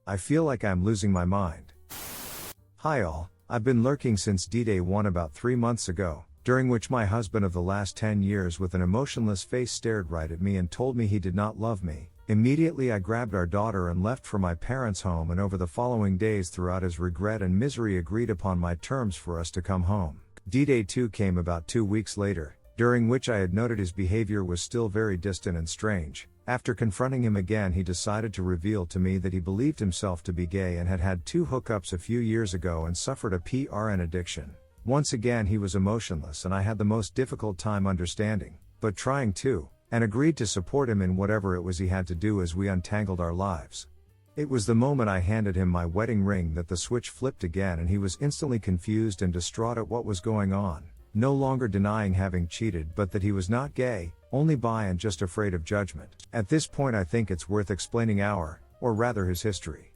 I feel like I'm losing my mind. Hi all, I've been lurking since D-Day 1 about 3 months ago, during which my husband of the last 10 years with an emotionless face stared right at me and told me he did not love me. Immediately I grabbed our daughter and left for my parents' home, and over the following days throughout his regret and misery agreed upon my terms for us to come home. D-Day 2 came about 2 weeks later, during which I had noted his behavior was still very distant and strange. After confronting him again, he decided to reveal to me that he believed himself to be gay and had had 2 hookups a few years ago and suffered a PRN addiction. Once again he was emotionless and I had the most difficult time understanding, but trying to, and agreed to support him in whatever it was he had to do as we untangled our lives. It was the moment I handed him my wedding ring that the switch flipped again, and he was instantly confused and distraught at what was going on, no longer denying having cheated but that he was not gay, only bi and just afraid of judgment. At this point I think it's worth explaining or rather his history.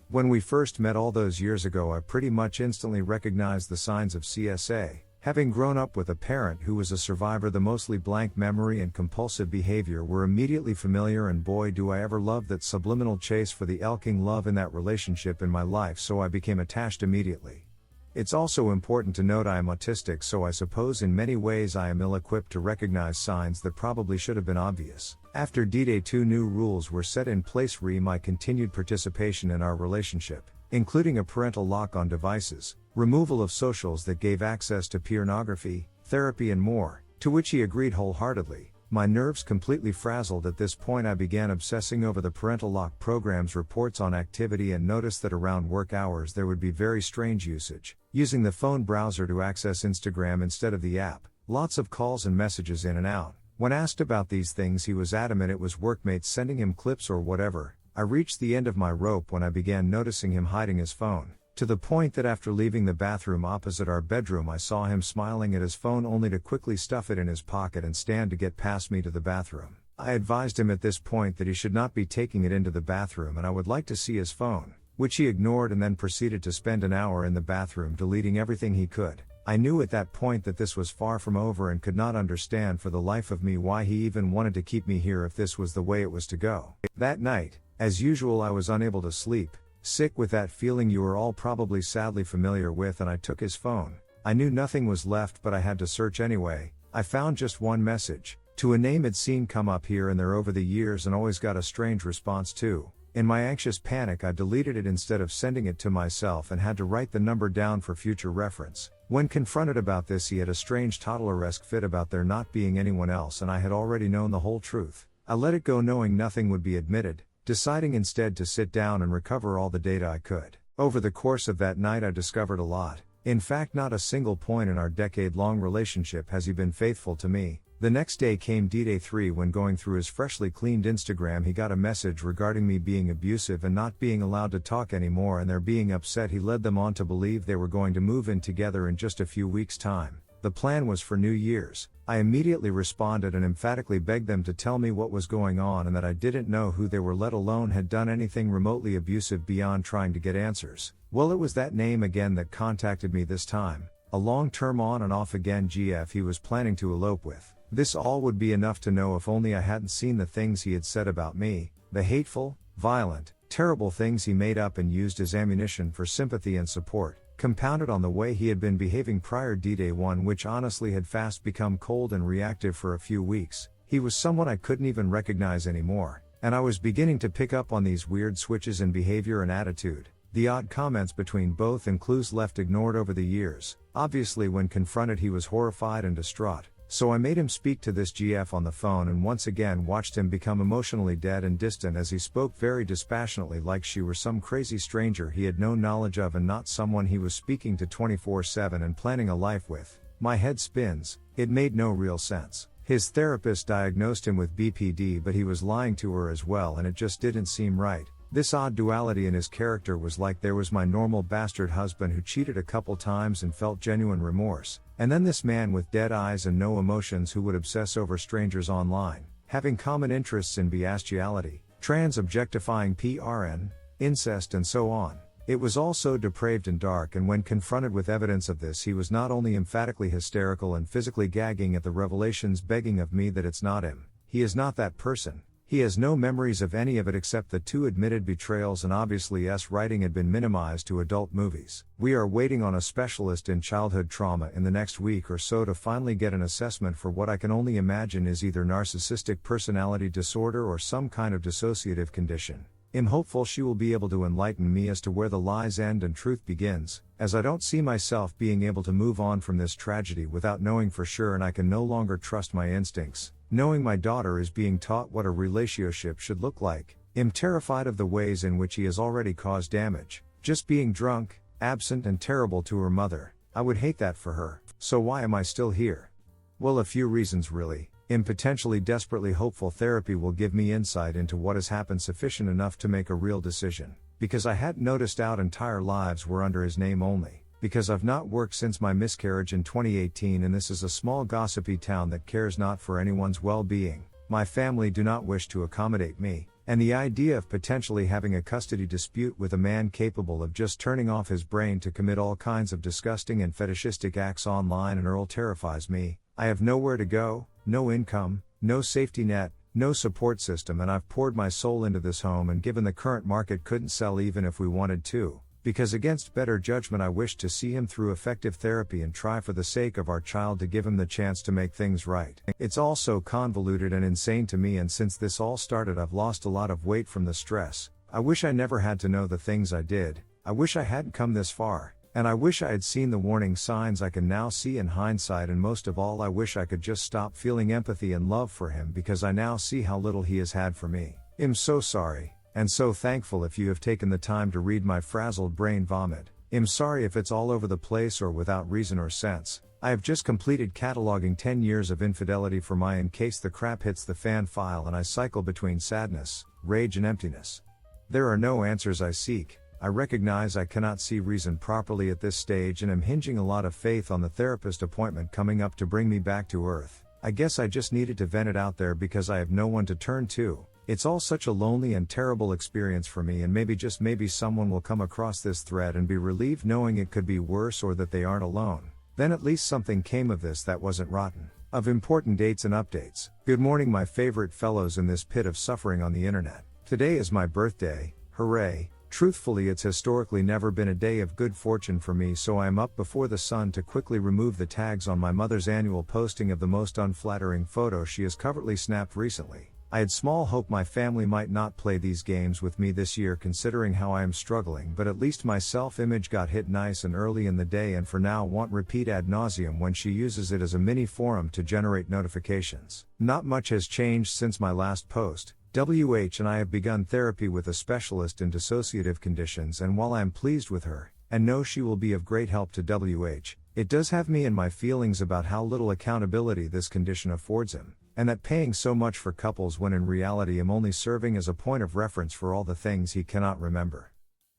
When we first met all those years ago, I pretty much instantly recognized the signs of CSA. Having grown up with a parent who was a survivor, the mostly blank memory and compulsive behavior were immediately familiar, and boy do I ever love that subliminal chase for the elking love in that relationship in my life, so I became attached immediately. It's also important to note I am autistic, so I suppose in many ways I am ill-equipped to recognize signs that probably should have been obvious. After D-Day 2, new rules were set in place re my continued participation in our relationship, including a parental lock on devices, removal of socials that gave access to pornography, therapy and more, to which he agreed wholeheartedly. My nerves completely frazzled at this point, I began obsessing over the parental lock program's reports on activity and noticed that around work hours there would be very strange usage, using the phone browser to access Instagram instead of the app, lots of calls and messages in and out. When asked about these things he was adamant it was workmates sending him clips or whatever. I reached the end of my rope when I began noticing him hiding his phone, to the point that after leaving the bathroom opposite our bedroom I saw him smiling at his phone only to quickly stuff it in his pocket and stand to get past me to the bathroom. I advised him at this point that he should not be taking it into the bathroom and I would like to see his phone, which he ignored and then proceeded to spend an hour in the bathroom deleting everything he could. I knew at that point that this was far from over and could not understand for the life of me why he even wanted to keep me here if this was the way it was to go. That night, as usual, I was unable to sleep, sick with that feeling you are all probably sadly familiar with, and I took his phone. I knew nothing was left but I had to search anyway. I found just one message, to a name I'd seen come up here and there over the years and always got a strange response to. In my anxious panic I deleted it instead of sending it to myself and had to write the number down for future reference. When confronted about this he had a strange toddler-esque fit about there not being anyone else, and I had already known the whole truth. I let it go knowing nothing would be admitted, deciding instead to sit down and recover all the data I could. Over the course of that night I discovered a lot. In fact, not a single point in our decade-long relationship has he been faithful to me. The next day came D-Day 3 when going through his freshly cleaned Instagram he got a message regarding me being abusive and not being allowed to talk anymore, and their being upset he led them on to believe they were going to move in together in just a few weeks' time. The plan was for New Year's. I immediately responded and emphatically begged them to tell me what was going on and that I didn't know who they were, let alone had done anything remotely abusive beyond trying to get answers. Well, it was that name again that contacted me this time, a long-term on and off again GF he was planning to elope with. This all would be enough to know if only I hadn't seen the things he had said about me, the hateful, violent, terrible things he made up and used as ammunition for sympathy and support, compounded on the way he had been behaving prior D-Day 1, which honestly had fast become cold and reactive for a few weeks. He was someone I couldn't even recognize anymore, and I was beginning to pick up on these weird switches in behavior and attitude, the odd comments between both and clues left ignored over the years. Obviously when confronted he was horrified and distraught. So I made him speak to this GF on the phone and once again watched him become emotionally dead and distant as he spoke very dispassionately, like she were some crazy stranger he had no knowledge of and not someone he was speaking to 24/7 and planning a life with. My head spins. It made no real sense. His therapist diagnosed him with BPD, but he was lying to her as well, and it just didn't seem right. This odd duality in his character was like there was my normal bastard husband who cheated a couple times and felt genuine remorse, and then this man with dead eyes and no emotions who would obsess over strangers online, having common interests in bestiality, trans objectifying PRN, incest and so on. It was all so depraved and dark, and when confronted with evidence of this he was not only emphatically hysterical and physically gagging at the revelations, begging of me that it's not him, he is not that person. He has no memories of any of it except the 2 admitted betrayals, and obviously writing had been minimized to adult movies. We are waiting on a specialist in childhood trauma in the next week or so to finally get an assessment for what I can only imagine is either narcissistic personality disorder or some kind of dissociative condition. I'm hopeful she will be able to enlighten me as to where the lies end and truth begins, as I don't see myself being able to move on from this tragedy without knowing for sure, and I can no longer trust my instincts. Knowing my daughter is being taught what a relationship should look like, I'm terrified of the ways in which he has already caused damage. Just being drunk, absent and terrible to her mother. I would hate that for her. So why am I still here? Well, a few reasons really. I'm potentially desperately hopeful therapy will give me insight into what has happened sufficient enough to make a real decision. Because I hadn't noticed our entire lives were under his name only. Because I've not worked since my miscarriage in 2018, and this is a small gossipy town that cares not for anyone's well-being. My family do not wish to accommodate me, and the idea of potentially having a custody dispute with a man capable of just turning off his brain to commit all kinds of disgusting and fetishistic acts online and Earl terrifies me. I have nowhere to go, no income, no safety net, no support system, and I've poured my soul into this home, and given the current market couldn't sell even if we wanted to. Because against better judgment I wish to see him through effective therapy and try for the sake of our child to give him the chance to make things right. It's all so convoluted and insane to me, and since this all started I've lost a lot of weight from the stress. I wish I never had to know the things I did. I wish I hadn't come this far. And I wish I had seen the warning signs I can now see in hindsight, and most of all I wish I could just stop feeling empathy and love for him, because I now see how little he has had for me. I'm so sorry. And so thankful if you have taken the time to read my frazzled brain vomit. I'm sorry if it's all over the place or without reason or sense. I have just completed cataloging 10 years of infidelity for my in case the crap hits the fan file, and I cycle between sadness, rage and emptiness. There are no answers I seek. I recognize I cannot see reason properly at this stage, and am hinging a lot of faith on the therapist appointment coming up to bring me back to earth. I guess I just needed to vent it out there because I have no one to turn to. It's all such a lonely and terrible experience for me, and maybe just maybe someone will come across this thread and be relieved knowing it could be worse, or that they aren't alone. Then at least something came of this that wasn't rotten. Of important dates and updates. Good morning, my favorite fellows in this pit of suffering on the internet. Today is my birthday. Hooray. Truthfully, it's historically never been a day of good fortune for me, so I am up before the sun to quickly remove the tags on my mother's annual posting of the most unflattering photo she has covertly snapped recently. I had small hope my family might not play these games with me this year, considering how I am struggling, but at least my self-image got hit nice and early in the day, and for now won't repeat ad nauseum when she uses it as a mini forum to generate notifications. Not much has changed since my last post. WH and I have begun therapy with a specialist in dissociative conditions, and while I am pleased with her, and know she will be of great help to WH, it does have me in my feelings about how little accountability this condition affords him. And that paying so much for couples when in reality I'm only serving as a point of reference for all the things he cannot remember.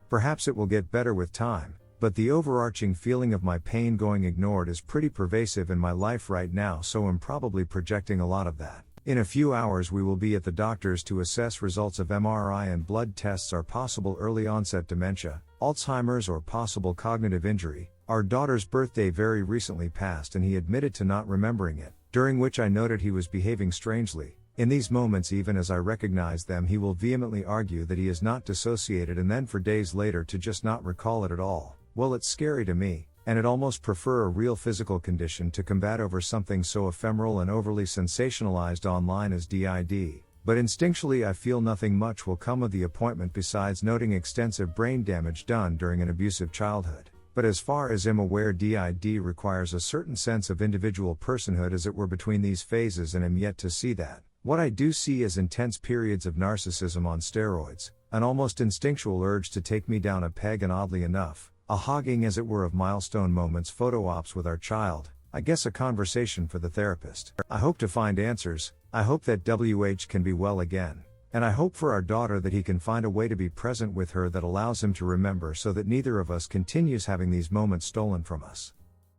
Perhaps it will get better with time, but the overarching feeling of my pain going ignored is pretty pervasive in my life right now, so I'm probably projecting a lot of that. In a few hours we will be at the doctor's to assess results of MRI and blood tests are possible early onset dementia, Alzheimer's or possible cognitive injury. Our daughter's birthday very recently passed and he admitted to not remembering it, during which I noted he was behaving strangely. In these moments, even as I recognize them, he will vehemently argue that he is not dissociated, and then for days later to just not recall it at all. Well, it's scary to me, and I'd almost prefer a real physical condition to combat over something so ephemeral and overly sensationalized online as DID. But instinctually I feel nothing much will come of the appointment besides noting extensive brain damage done during an abusive childhood. But as far as I'm aware, DID requires a certain sense of individual personhood as it were between these phases, and I'm yet to see that. What I do see is intense periods of narcissism on steroids, an almost instinctual urge to take me down a peg, and oddly enough, a hogging as it were of milestone moments, photo ops with our child. I guess a conversation for the therapist. I hope to find answers. I hope that WH can be well again. And I hope for our daughter that he can find a way to be present with her that allows him to remember, so that neither of us continues having these moments stolen from us.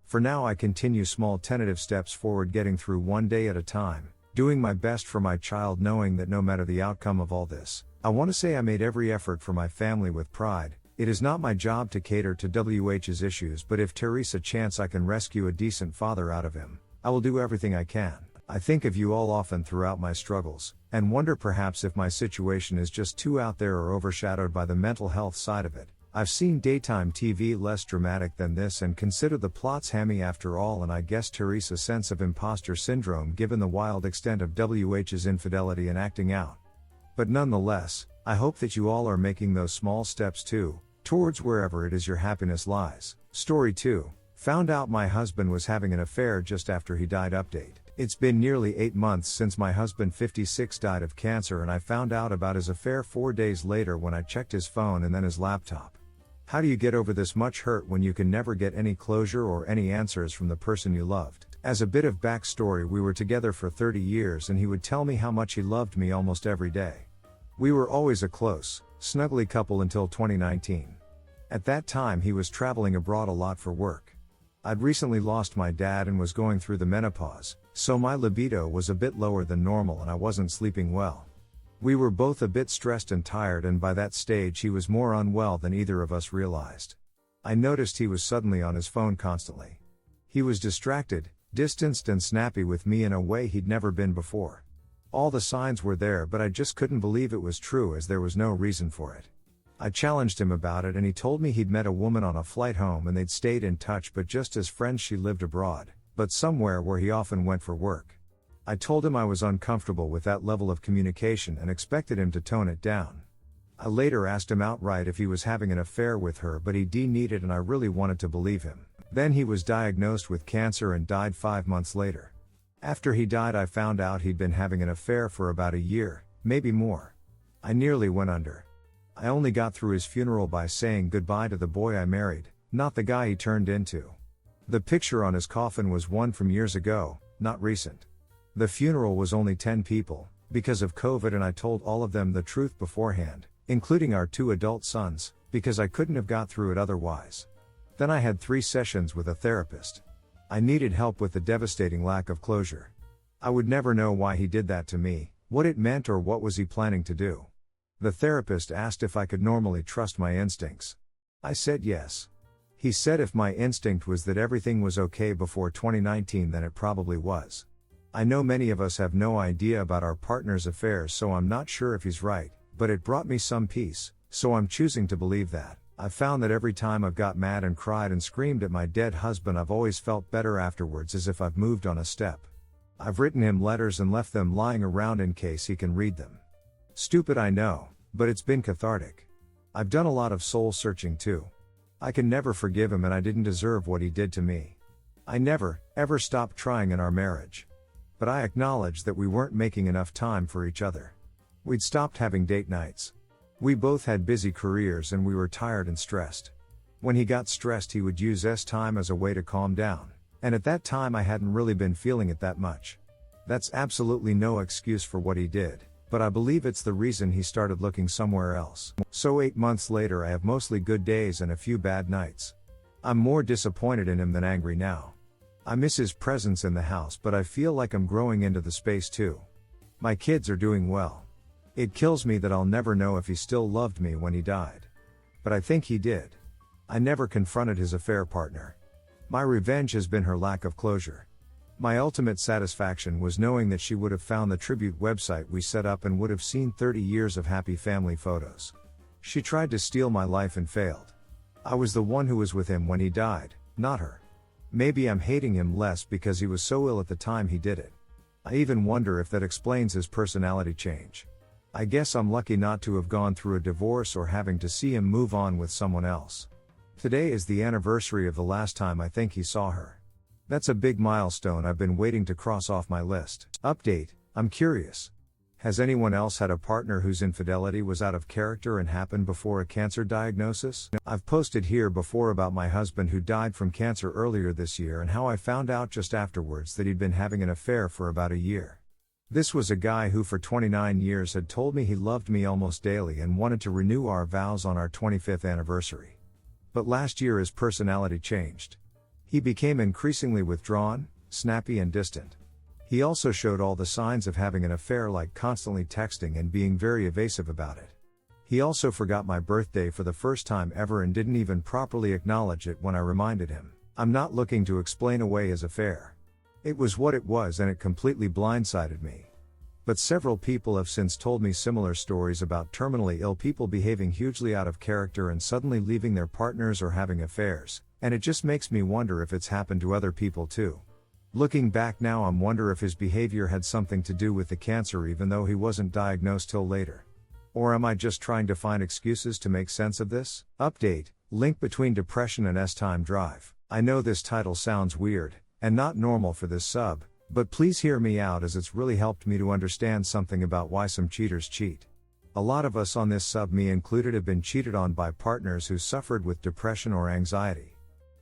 For now I continue small tentative steps forward, getting through one day at a time, doing my best for my child, knowing that no matter the outcome of all this, I want to say I made every effort for my family with pride. It is not my job to cater to WH's issues, but if Teresa chance I can rescue a decent father out of him, I will do everything I can. I think of you all often throughout my struggles, and wonder perhaps if my situation is just too out there or overshadowed by the mental health side of it. I've seen daytime TV less dramatic than this and consider the plots hammy after all, and I guess Teresa's sense of imposter syndrome given the wild extent of WH's infidelity and acting out. But nonetheless, I hope that you all are making those small steps too, towards wherever it is your happiness lies. Story 2. Found out my husband was having an affair just after he died. Update. It's been nearly 8 months since my husband 56 died of cancer, and I found out about his affair 4 days later when I checked his phone and then his laptop. How do you get over this much hurt when you can never get any closure or any answers from the person you loved? As a bit of backstory, we were together for 30 years and he would tell me how much he loved me almost every day. We were always a close, snuggly couple until 2019. At that time he was traveling abroad a lot for work. I'd recently lost my dad and was going through the menopause, so my libido was a bit lower than normal and I wasn't sleeping well. We were both a bit stressed and tired, and by that stage he was more unwell than either of us realized. I noticed he was suddenly on his phone constantly. He was distracted, distanced and snappy with me in a way he'd never been before. All the signs were there, but I just couldn't believe it was true, as there was no reason for it. I challenged him about it and he told me he'd met a woman on a flight home and they'd stayed in touch, but just as friends. She lived abroad, but somewhere where he often went for work. I told him I was uncomfortable with that level of communication and expected him to tone it down. I later asked him outright if he was having an affair with her, but he denied it and I really wanted to believe him. Then he was diagnosed with cancer and died 5 months later. After he died I found out he'd been having an affair for about a year, maybe more. I nearly went under. I only got through his funeral by saying goodbye to the boy I married, not the guy he turned into. The picture on his coffin was one from years ago, not recent. The funeral was only 10 people, because of COVID, and I told all of them the truth beforehand, including our 2 adult sons, because I couldn't have got through it otherwise. Then I had 3 sessions with a therapist. I needed help with the devastating lack of closure. I would never know why he did that to me, what it meant, or what was he planning to do. The therapist asked if I could normally trust my instincts. I said yes. He said if my instinct was that everything was okay before 2019, then it probably was. I know many of us have no idea about our partner's affairs, so I'm not sure if he's right, but it brought me some peace, so I'm choosing to believe that. I've found that every time I've got mad and cried and screamed at my dead husband, I've always felt better afterwards, as if I've moved on a step. I've written him letters and left them lying around in case he can read them. Stupid, I know, but it's been cathartic. I've done a lot of soul searching too. I can never forgive him, and I didn't deserve what he did to me. I never, ever stopped trying in our marriage. But I acknowledged that we weren't making enough time for each other. We'd stopped having date nights. We both had busy careers and we were tired and stressed. When he got stressed, he would use time as a way to calm down, and at that time I hadn't really been feeling it that much. That's absolutely no excuse for what he did, but I believe it's the reason he started looking somewhere else. So 8 months later I have mostly good days and a few bad nights. I'm more disappointed in him than angry now. I miss his presence in the house, but I feel like I'm growing into the space too. My kids are doing well. It kills me that I'll never know if he still loved me when he died. But I think he did. I never confronted his affair partner. My revenge has been her lack of closure. My ultimate satisfaction was knowing that she would have found the tribute website we set up and would have seen 30 years of happy family photos. She tried to steal my life and failed. I was the one who was with him when he died, not her. Maybe I'm hating him less because he was so ill at the time he did it. I even wonder if that explains his personality change. I guess I'm lucky not to have gone through a divorce or having to see him move on with someone else. Today is the anniversary of the last time I think he saw her. That's a big milestone I've been waiting to cross off my list. Update, I'm curious. Has anyone else had a partner whose infidelity was out of character and happened before a cancer diagnosis? I've posted here before about my husband who died from cancer earlier this year and how I found out just afterwards that he'd been having an affair for about a year. This was a guy who for 29 years had told me he loved me almost daily and wanted to renew our vows on our 25th anniversary. But last year his personality changed. He became increasingly withdrawn, snappy and distant. He also showed all the signs of having an affair, like constantly texting and being very evasive about it. He also forgot my birthday for the first time ever and didn't even properly acknowledge it when I reminded him. I'm not looking to explain away his affair. It was what it was and it completely blindsided me. But several people have since told me similar stories about terminally ill people behaving hugely out of character and suddenly leaving their partners or having affairs, and it just makes me wonder if it's happened to other people too. Looking back now, I wonder if his behavior had something to do with the cancer even though he wasn't diagnosed till later. Or am I just trying to find excuses to make sense of this? Update: link between depression and S-time drive. I know this title sounds weird, and not normal for this sub, but please hear me out as it's really helped me to understand something about why some cheaters cheat. A lot of us on this sub, me included, have been cheated on by partners who suffered with depression or anxiety.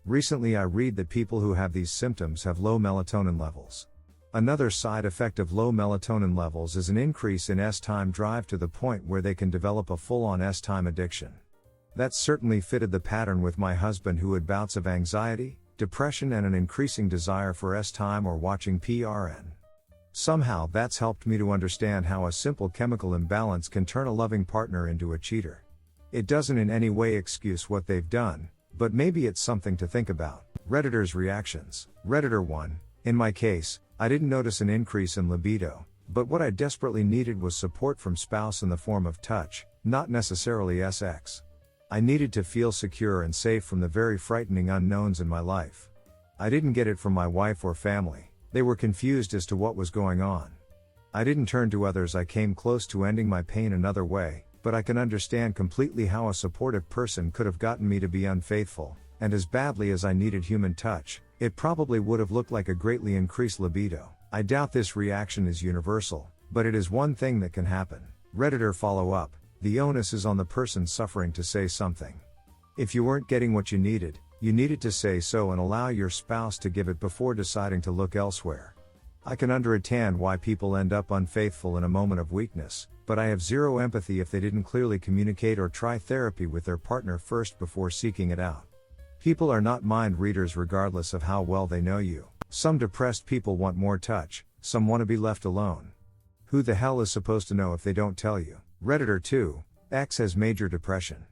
Recently I read that people who have these symptoms have low melatonin levels. Another side effect of low melatonin levels is an increase in S-time drive to the point where they can develop a full-on S-time addiction. That certainly fitted the pattern with my husband, who had bouts of anxiety, depression and an increasing desire for S-time or watching PRN. Somehow that's helped me to understand how a simple chemical imbalance can turn a loving partner into a cheater. It doesn't in any way excuse what they've done, but maybe it's something to think about. Redditors' reactions. Redditor 1: in my case, I didn't notice an increase in libido, but what I desperately needed was support from spouse in the form of touch, not necessarily sex. I needed to feel secure and safe from the very frightening unknowns in my life. I didn't get it from my wife or family. They were confused as to what was going on. I didn't turn to others. I came close to ending my pain another way, but I can understand completely how a supportive person could have gotten me to be unfaithful, and as badly as I needed human touch, it probably would have looked like a greatly increased libido. I doubt this reaction is universal, but it is one thing that can happen. Redditor follow-up: the onus is on the person suffering to say something. If you weren't getting what you needed to say so and allow your spouse to give it before deciding to look elsewhere. I can understand why people end up unfaithful in a moment of weakness, but I have zero empathy if they didn't clearly communicate or try therapy with their partner first before seeking it out. People are not mind readers regardless of how well they know you. Some depressed people want more touch, some want to be left alone. Who the hell is supposed to know if they don't tell you? Redditor 2: X has major depression.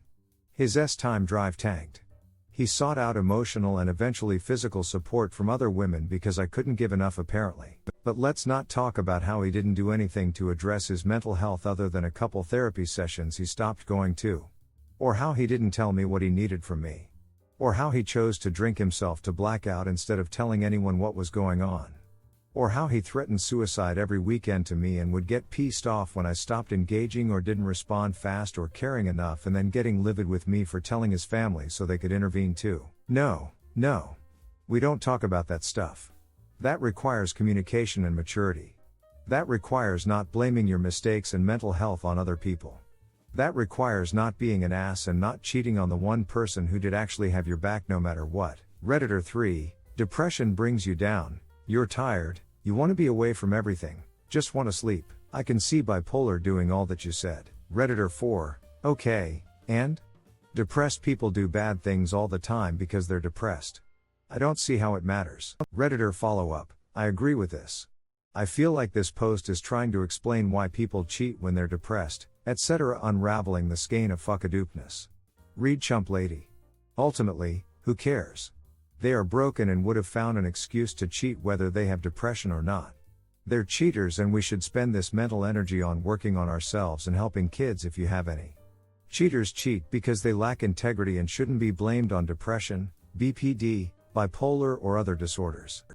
His S-time drive tanked. He sought out emotional and eventually physical support from other women because I couldn't give enough apparently. But let's not talk about how he didn't do anything to address his mental health other than a couple therapy sessions he stopped going to. Or how he didn't tell me what he needed from me. Or how he chose to drink himself to blackout instead of telling anyone what was going on. Or how he threatened suicide every weekend to me and would get pissed off when I stopped engaging or didn't respond fast or caring enough, and then getting livid with me for telling his family so they could intervene too. No. We don't talk about that stuff. That requires communication and maturity. That requires not blaming your mistakes and mental health on other people. That requires not being an ass and not cheating on the one person who did actually have your back no matter what. Redditor 3: depression brings you down. You're tired, you want to be away from everything, just want to sleep. I can see bipolar doing all that you said. Redditor 4: okay, and? Depressed people do bad things all the time because they're depressed. I don't see how it matters. Redditor follow-up: I agree with this. I feel like this post is trying to explain why people cheat when they're depressed, etc., unraveling the skein of fuckadoopness. Read Chump Lady. Ultimately, who cares? They are broken and would have found an excuse to cheat whether they have depression or not. They're cheaters and we should spend this mental energy on working on ourselves and helping kids if you have any. Cheaters cheat because they lack integrity and shouldn't be blamed on depression, BPD, bipolar or other disorders.